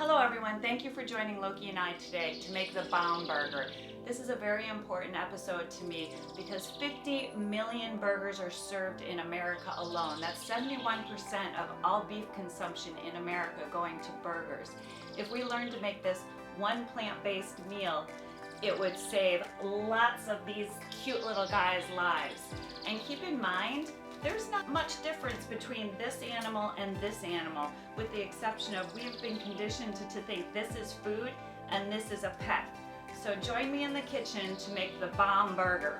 Hello everyone, thank you for joining Loki and I today to make the bomb burger. This is a very important episode to me because 50 million burgers are served in America alone. That's 71% of all beef consumption in America going to burgers. If we learned to make this one plant-based meal, it would save lots of these cute little guys' lives. And keep in mind, there's not much difference between this animal and this animal, with the exception of we've been conditioned to think this is food and this is a pet. So join me in the kitchen to make the bomb burger.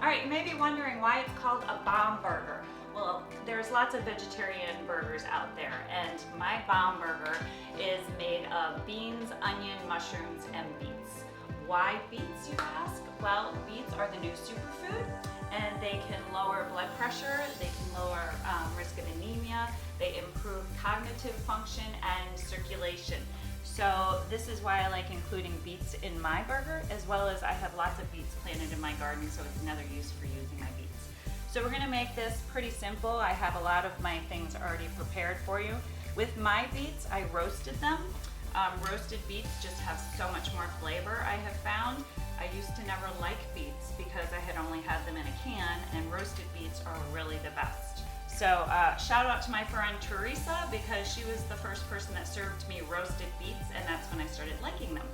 All right, you may be wondering why it's called a bomb burger. Well, there's lots of vegetarian burgers out there, and my bomb burger is made of beans, onion, mushrooms, and beets. Why beets, you ask? Well, beets are the new superfood, and they can lower blood pressure, they can lower risk of anemia, they improve cognitive function and circulation. So this is why I like including beets in my burger, as well as I have lots of beets planted in my garden, so it's another use for using my beets. So we're gonna make this pretty simple. I have a lot of my things already prepared for you. With my beets, I roasted them. Roasted beets just have so much more flavor, I have found. I used to never like beets because I had only had them in a can, and roasted beets are really the best. So shout out to my friend Teresa, because she was the first person that served me roasted beets, and that's when I started liking them.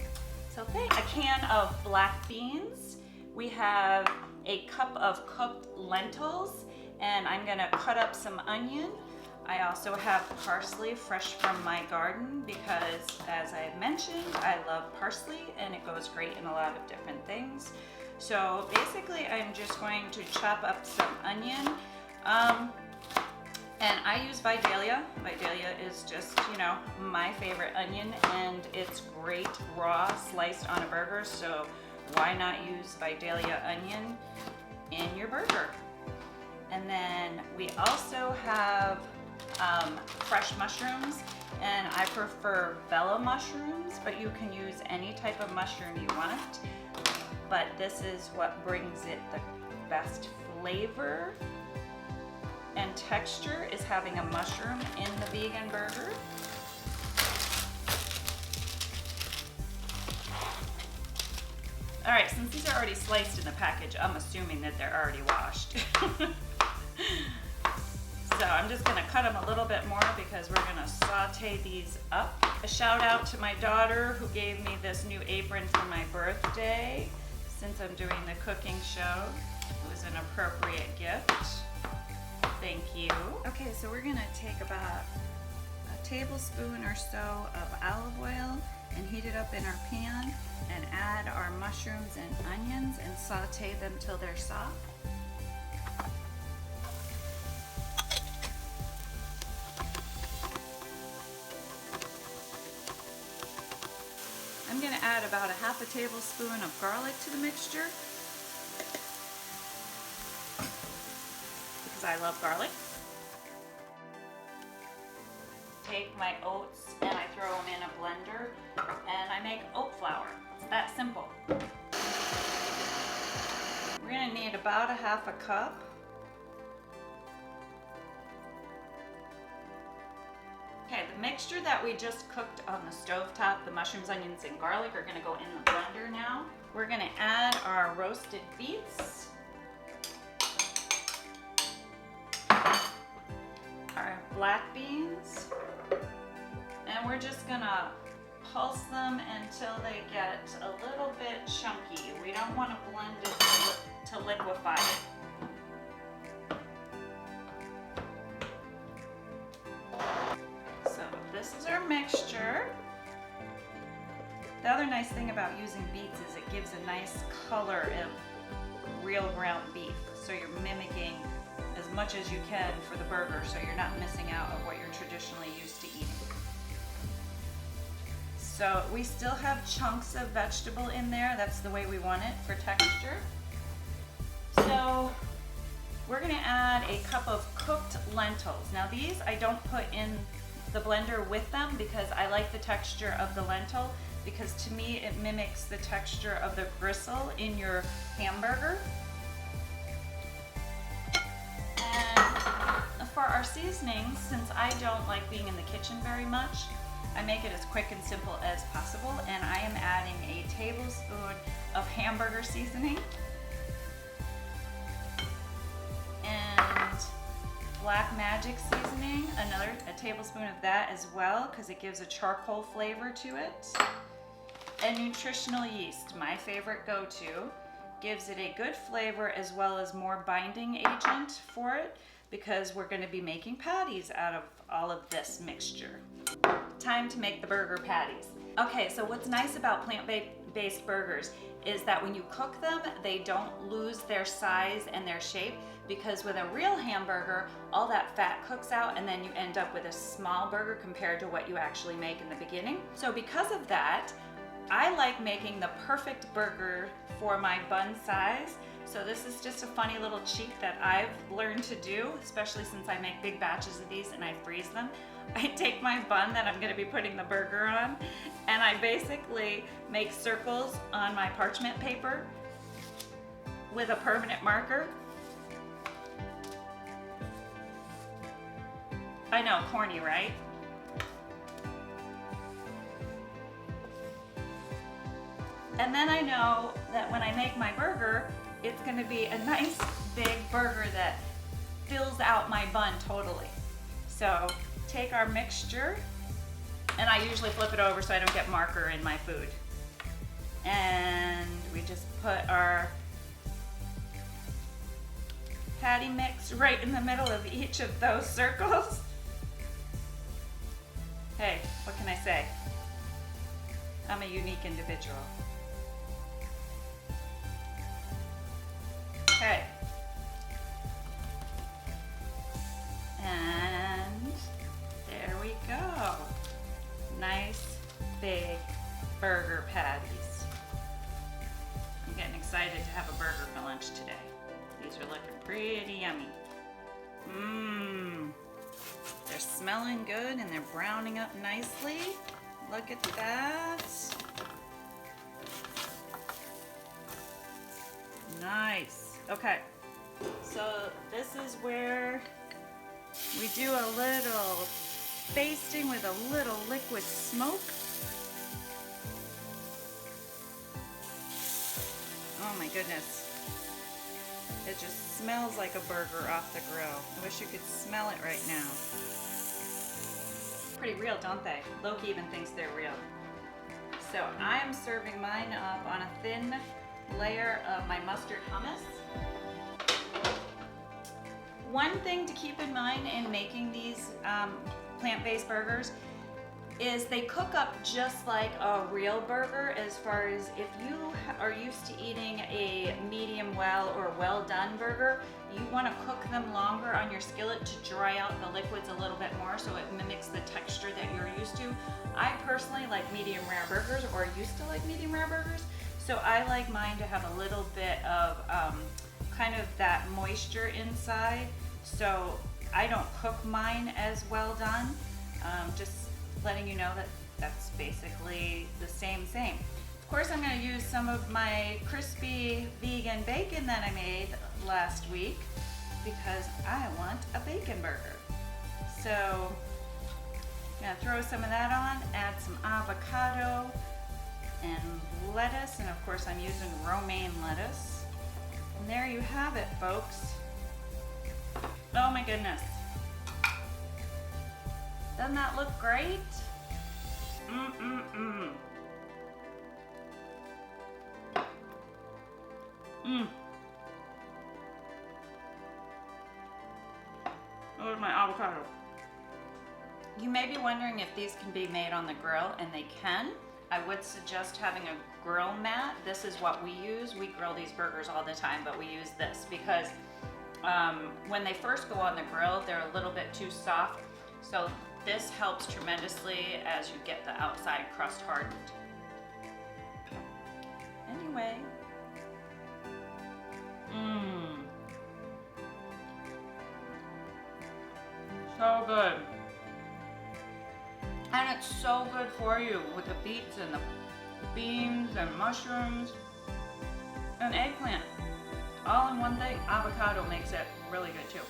So thanks. A can of black beans. We have a cup of cooked lentils, and I'm gonna cut up some onion. I also have parsley fresh from my garden because, as I mentioned, I love parsley and it goes great in a lot of different things. So basically I'm just going to chop up some onion. And I use Vidalia. Vidalia is just, my favorite onion, and it's great raw sliced on a burger, so why not use Vidalia onion in your burger? And then we also have fresh mushrooms, and I prefer Bella mushrooms, but you can use any type of mushroom you want. But this is what brings it the best flavor and texture, is having a mushroom in the vegan burger. All right, since these are already sliced in the package, I'm assuming that they're already washed. So I'm just gonna cut them a little bit more because we're gonna saute these up. A shout out to my daughter who gave me this new apron for my birthday. Since I'm doing the cooking show, it was an appropriate gift. Thank you. Okay, so we're gonna take about a tablespoon or so of olive oil and heat it up in our pan and add our mushrooms and onions and saute them till they're soft. I'm going to add about a half a tablespoon of garlic to the mixture because I love garlic. Take my oats and I throw them in a blender and I make oat flour. It's that simple. We're going to need about a half a cup. Okay, the mixture that we just cooked on the stovetop, the mushrooms, onions, and garlic, are gonna go in the blender now. We're gonna add our roasted beets, our black beans, and we're just gonna pulse them until they get a little bit chunky. We don't wanna blend it to liquefy it. This is our mixture. The other nice thing about using beets is it gives a nice color of real ground beef. So you're mimicking as much as you can for the burger, so you're not missing out on what you're traditionally used to eating. So we still have chunks of vegetable in there. That's the way we want it for texture. So we're gonna add a cup of cooked lentils. Now these I don't put in the blender with them because I like the texture of the lentil, because to me it mimics the texture of the gristle in your hamburger. And for our seasonings, since I don't like being in the kitchen very much, I make it as quick and simple as possible, and I am adding a tablespoon of hamburger seasoning and black magic seasoning, a tablespoon of that as well, because it gives a charcoal flavor to it. And nutritional yeast, my favorite go-to, gives it a good flavor as well as more binding agent for it, because we're going to be making patties out of all of this mixture. Time to make the burger patties. Okay, so what's nice about plant-based burgers is that when you cook them, they don't lose their size and their shape, because with a real hamburger, all that fat cooks out and then you end up with a small burger compared to what you actually make in the beginning. So because of that, I like making the perfect burger for my bun size. So this is just a funny little cheat that I've learned to do, especially since I make big batches of these and I freeze them. I take my bun that I'm gonna be putting the burger on, and I basically make circles on my parchment paper with a permanent marker. I know, corny, right? And then I know that when I make my burger, it's gonna be a nice big burger that fills out my bun totally. So take our mixture, and I usually flip it over so I don't get marker in my food. And we just put our patty mix right in the middle of each of those circles. Hey, what can I say? I'm a unique individual. Okay. And there we go. Nice big burger patties. I'm getting excited to have a burger for lunch today. These are looking pretty yummy. Mmm. They're smelling good and they're browning up nicely. Look at that. Nice. Okay, so this is where we do a little basting with a little liquid smoke. Oh my goodness. It just smells like a burger off the grill. I wish you could smell it right now. Pretty real, don't they? Loki even thinks they're real. So I am serving mine up on a thin layer of my mustard hummus. One thing to keep in mind in making these plant-based burgers is they cook up just like a real burger, as far as if you are used to eating a medium well or well done burger, you want to cook them longer on your skillet to dry out the liquids a little bit more so it mimics the texture that you're used to. I personally like medium rare burgers, or used to like medium rare burgers, so I like mine to have a little bit of kind of that moisture inside, so I don't cook mine as well done. Just letting you know that that's basically the same thing. Of course, I'm going to use some of my crispy vegan bacon that I made last week because I want a bacon burger. So I'm going to throw some of that on, add some avocado and lettuce, and of course I'm using romaine lettuce. And there you have it, folks. Oh my goodness. Doesn't that look great? Mmm. Look at my avocado. You may be wondering if these can be made on the grill, and they can. I would suggest having a grill mat. This is what we use. We grill these burgers all the time, but we use this because when they first go on the grill, they're a little bit too soft. So this helps tremendously as you get the outside crust hardened. Anyway. So good. And it's so good for you with the beets and the beans and mushrooms and eggplant. All in one thing. Avocado makes it really good too.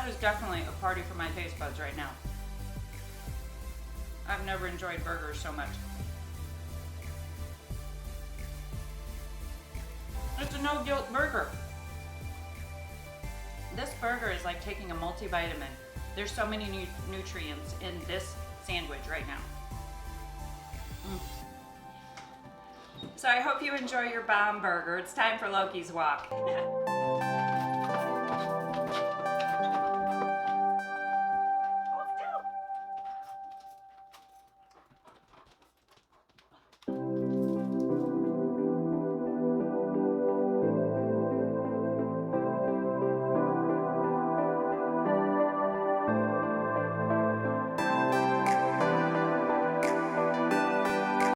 That is definitely a party for my taste buds right now. I've never enjoyed burgers so much. It's a no-guilt burger. This burger is like taking a multivitamin. There's so many nutrients in this sandwich right now. So I hope you enjoy your bomb burger. It's time for Loki's walk.